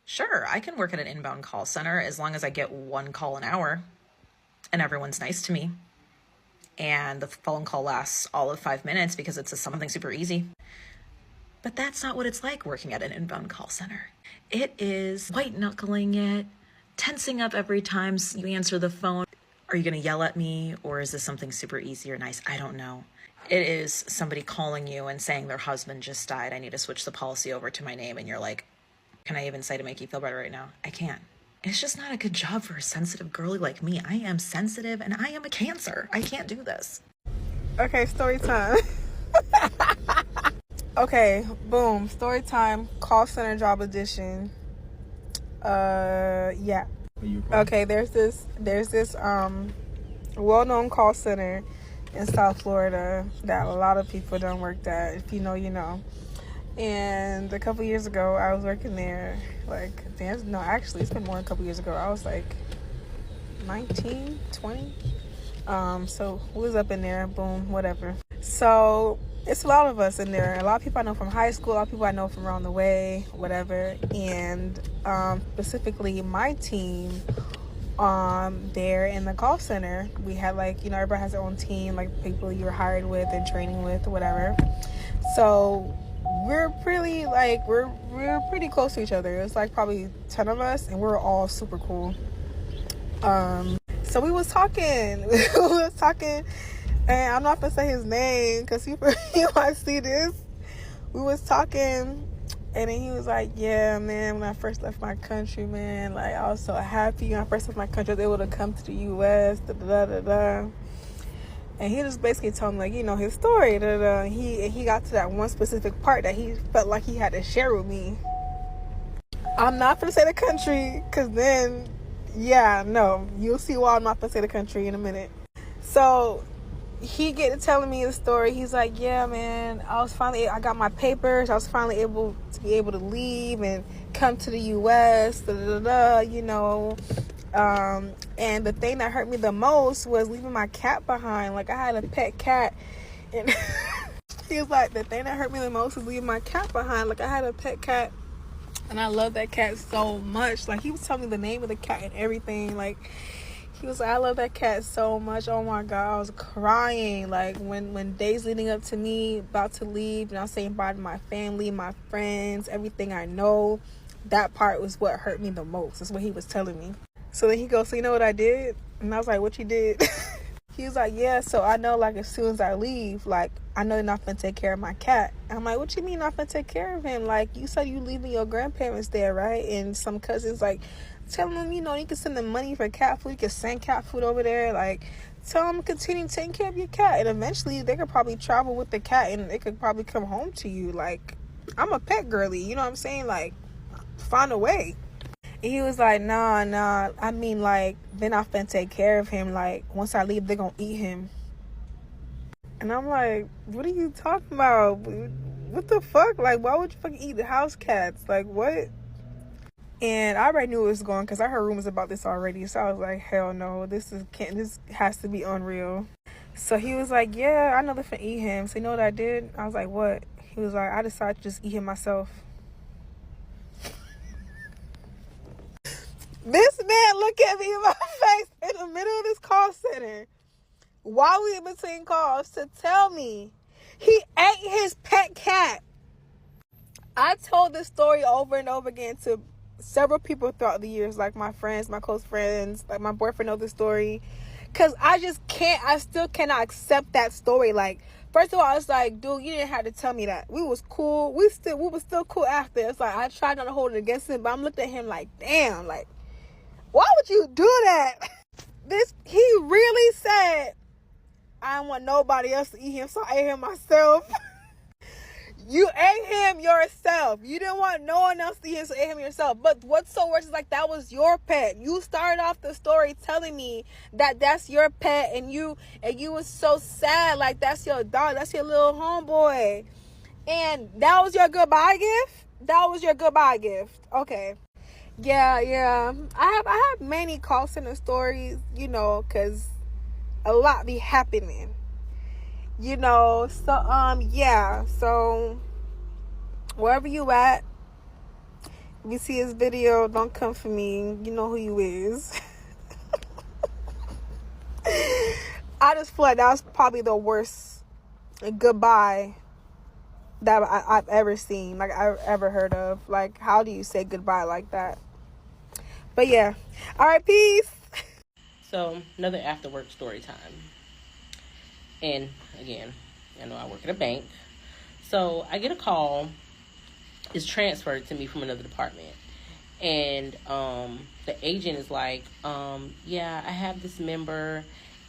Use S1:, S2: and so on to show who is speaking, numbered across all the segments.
S1: Sure, I can work at an inbound call center as long as I get one call an hour and everyone's nice to me. And the phone call lasts all of 5 minutes because it's something super easy. But that's not what it's like working at an inbound call center. It is white knuckling it, tensing up every time you answer the phone. Are you going to yell at me, or is this something super easy or nice? I don't know. It is somebody calling you and saying their husband just died. I need to switch the policy over to my name. And you're like, can I even say to make you feel better right now? I can't. It's just not a good job for a sensitive girly like me. I am sensitive and I am a Cancer. I can't do this.
S2: Okay, story time. Okay, boom. Story time. Call center job edition. Yeah. Okay, there's this well-known call center in South Florida that a lot of people don't work at. If you know, you know. And a couple years ago, I was working there. Actually, it's been more than a couple years ago. I was like 19, 20. So we was up in there, boom, whatever. So it's a lot of us in there. A lot of people I know from high school, a lot of people I know from around the way, whatever. And specifically my team there in the call center, we had everybody has their own team, like people you're hired with and training with, whatever. So we're pretty we're pretty close to each other. It's like probably 10 of us, and we're all super cool. So we was talking, and I'm not gonna say his name because he might see this. We was talking, and then he was like, "Yeah, man, when I first left my country, man, like I was so happy when I first left my country, I was able to come to the U.S. Da da da da." And he just basically told me, his story. He got to that one specific part that he felt like he had to share with me. I'm not going to say the country, because then, you'll see why I'm not going to say the country in a minute. So he get to telling me the story. He's like, yeah, man, I got my papers. I was finally able to leave and come to the U.S., and the thing that hurt me the most was leaving my cat behind. Like, I had a pet cat, and he was like, the thing that hurt me the most was leaving my cat behind. Like, I had a pet cat, and I love that cat so much. Like, he was telling me the name of the cat and everything. Like, he was like, I love that cat so much. Oh my God, I was crying. Like, when days leading up to me about to leave, and I was saying bye to my family, my friends, everything I know, that part was what hurt me the most. That's what he was telling me. So then he goes, so you know what I did? And I was like, what you did? He was like, yeah, so I know, as soon as I leave, I know you're not going to take care of my cat. And I'm like, what you mean not going to take care of him? You said you leaving your grandparents there, right? And some cousins, tell them, you can send them money for cat food. You can send cat food over there. Tell them to continue taking care of your cat. And eventually, they could probably travel with the cat, and they could probably come home to you. I'm a pet girly. You know what I'm saying? Find a way. He was like, nah, I mean, they're not finna take care of him. Once I leave, they're gonna eat him. And I'm like, what are you talking about? What the fuck? Why would you fucking eat the house cats? What? And I already knew it was going because I heard rumors about this already. So I was like, hell no, this has to be unreal. So he was like, yeah, I know they're finna eat him. So you know what I did? I was like, what? He was like, I decided to just eat him myself. This man looked at me in my face in the middle of this call center while we in between calls to tell me he ate his pet cat. I told this story over and over again to several people throughout the years, my friends, my close friends, my boyfriend knows the story. Because I still cannot accept that story. First of all, it's like, dude, you didn't have to tell me that. We was cool. We were still cool after. It's I tried not to hold it against him, but I'm looking at him damn, why would you do that? He really said, I don't want nobody else to eat him, so I ate him myself. You ate him yourself. You didn't want no one else to eat him, so you ate him yourself. But what's so worse is that was your pet. You started off the story telling me that that's your pet, and you was so sad. That's your dog. That's your little homeboy. And that was your goodbye gift? That was your goodbye gift. Okay. Yeah. I have many call center stories, because a lot be happening. So wherever you at, If you see his video, don't come for me. You know who you is. I just feel like that was probably the worst goodbye that I've ever seen, like I've ever heard of. Like, how do you say goodbye like that? But yeah. All right, peace.
S3: So, another after work story time. And again, I know I work at a bank. So, I get a call. It's transferred to me from another department. And the agent is like, yeah, I have this member,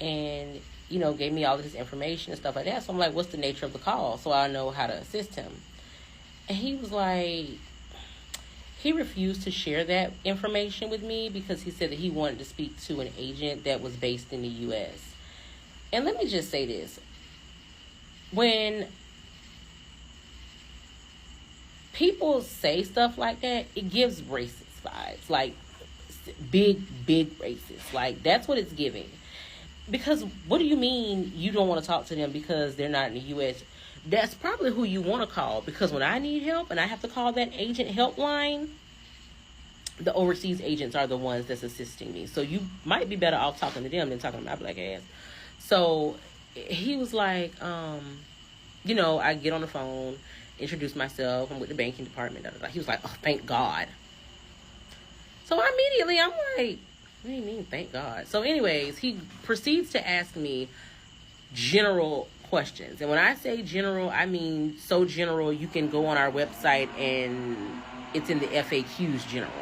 S3: and, you know, gave me all of this information and stuff like that. So I'm like, what's the nature of the call? So I know how to assist him. And he was like, he refused to share that information with me because he said that he wanted to speak to an agent that was based in the U.S. And let me just say this. When people say stuff like that, it gives racist vibes. Like, big racist. Like, that's what it's giving. Because what do you mean you don't want to talk to them because they're not in the U.S.? That's probably who you want to call. Because when I need help and I have to call that agent helpline, the overseas agents are the ones that's assisting me. So you might be better off talking to them than talking to my black ass. So he was like, you know, I get on the phone, introduce myself. I'm with the banking department. He was like, oh, thank God. So immediately I'm like, what do you mean, thank God? So anyways, he proceeds to ask me general questions. And when I say general, I mean so general you can go on our website and it's in the FAQs general.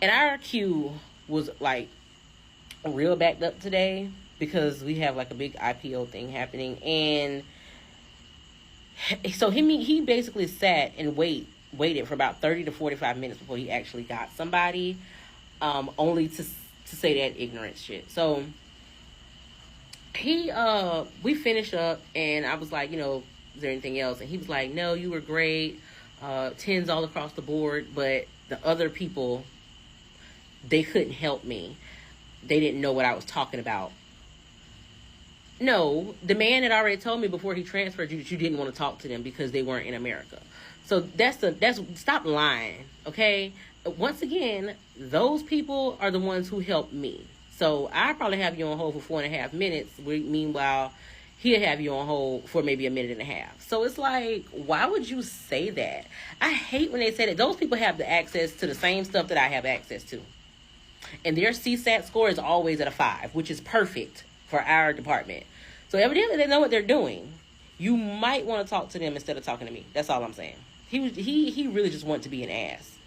S3: And our queue was like real backed up today because we have like a big IPO thing happening. And so he basically sat and waited for about 30 to 45 minutes before he actually got somebody, only to say that ignorant shit. So we finished up and I was like, you know, is there anything else? And he was like, no, you were great, 10s all across the board, but the other people, they couldn't help me. They didn't know what I was talking about. No, the man had already told me before he transferred you that you didn't want to talk to them because they weren't in America. So that's stop lying, okay? Once again, those people are the ones who helped me. So I probably have you on hold for 4.5 minutes. Meanwhile, he'll have you on hold for maybe a minute and a half. So it's like, why would you say that? I hate when they say that. Those people have the access to the same stuff that I have access to. And their CSAT score is always at a 5, which is perfect for our department. So evidently they know what they're doing. You might want to talk to them instead of talking to me. That's all I'm saying. He really just wanted to be an ass.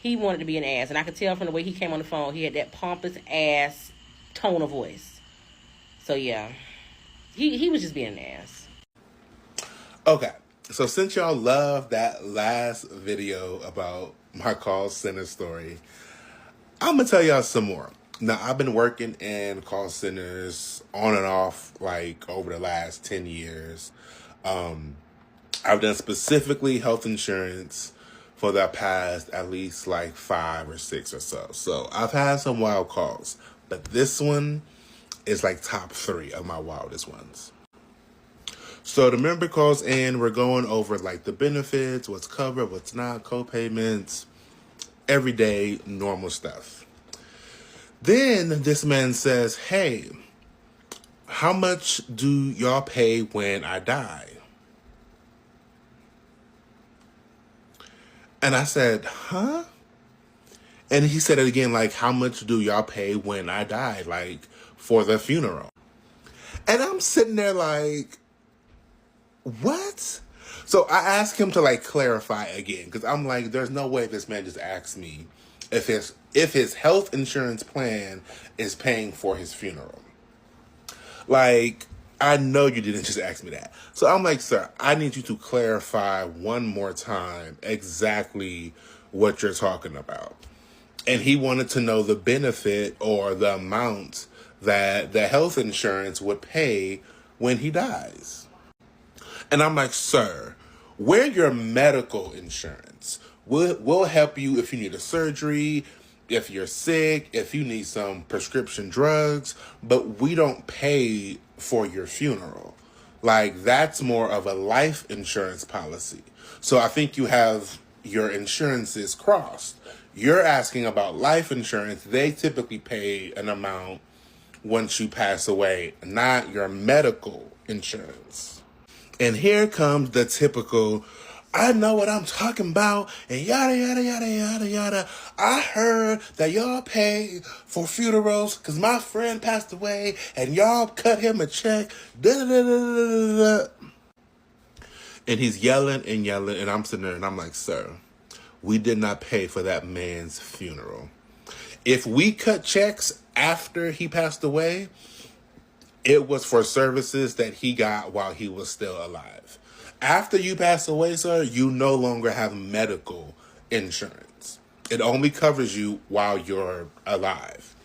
S3: He wanted to be an ass. And I could tell from the way he came on the phone, he had that pompous ass tone of voice. So yeah, he was just being an ass.
S4: Okay, so since y'all love that last video about my call center story, I'm going to tell y'all some more. Now, I've been working in call centers on and off, like, over the last 10 years. I've done specifically health insurance for the past at least, like, 5 or 6 or so. So, I've had some wild calls. But this one is, like, top 3 of my wildest ones. So, the member calls in. We're going over, like, the benefits, what's covered, what's not, co-payments, everyday normal stuff. Then this man says, hey, how much do y'all pay when I die? And I said, huh? And he said it again, like, how much do y'all pay when I die? Like, for the funeral. And I'm sitting there like, what? So I asked him to, like, clarify again, because I'm like, there's no way this man just asked me if his health insurance plan is paying for his funeral. Like, I know you didn't just ask me that. So I'm like, sir, I need you to clarify one more time exactly what you're talking about. And he wanted to know the benefit or the amount that the health insurance would pay when he dies. And I'm like, sir, we're your medical insurance. We'll help you if you need a surgery, if you're sick, if you need some prescription drugs, but we don't pay for your funeral. Like, that's more of a life insurance policy. So I think you have your insurances crossed. You're asking about life insurance. They typically pay an amount once you pass away, not your medical insurance. And here comes the typical, I know what I'm talking about, and yada, yada, yada, yada, yada. I heard that y'all pay for funerals because my friend passed away, and y'all cut him a check. Da, da, da, da, da, da. And he's yelling and yelling, and I'm sitting there, and I'm like, sir, we did not pay for that man's funeral. If we cut checks after he passed away, it was for services that he got while he was still alive. After you pass away, sir, you no longer have medical insurance. It only covers you while you're alive.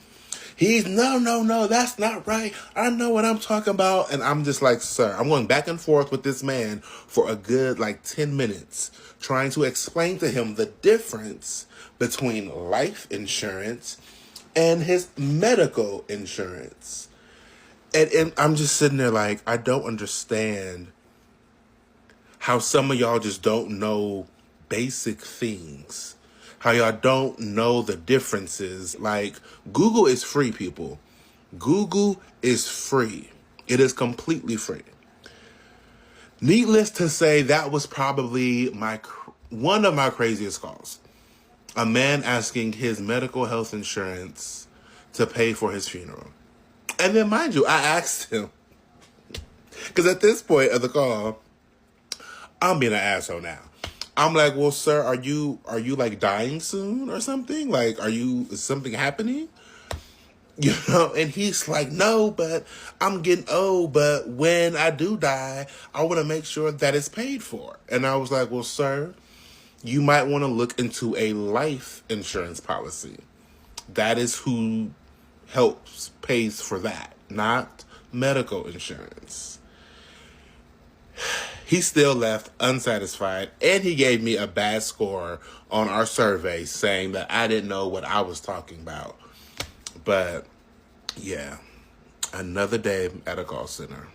S4: He's, no, that's not right. I know what I'm talking about. And I'm just like, sir, I'm going back and forth with this man for a good 10 minutes, trying to explain to him the difference between life insurance and his medical insurance. And I'm just sitting there like, I don't understand how some of y'all just don't know basic things. How y'all don't know the differences. Like, Google is free, people. Google is free. It is completely free. Needless to say, that was probably one of my craziest calls. A man asking his medical health insurance to pay for his funeral. And then, mind you, I asked him, because at this point of the call, I'm being an asshole now. I'm like, well, sir, are you dying soon or something? Like, is something happening? And he's like, no, but I'm getting old. But when I do die, I want to make sure that it's paid for. And I was like, well, sir, you might want to look into a life insurance policy. That is who pays for that, not medical insurance. He still left unsatisfied, and he gave me a bad score on our survey saying that I didn't know what I was talking about. But yeah, another day at a call center.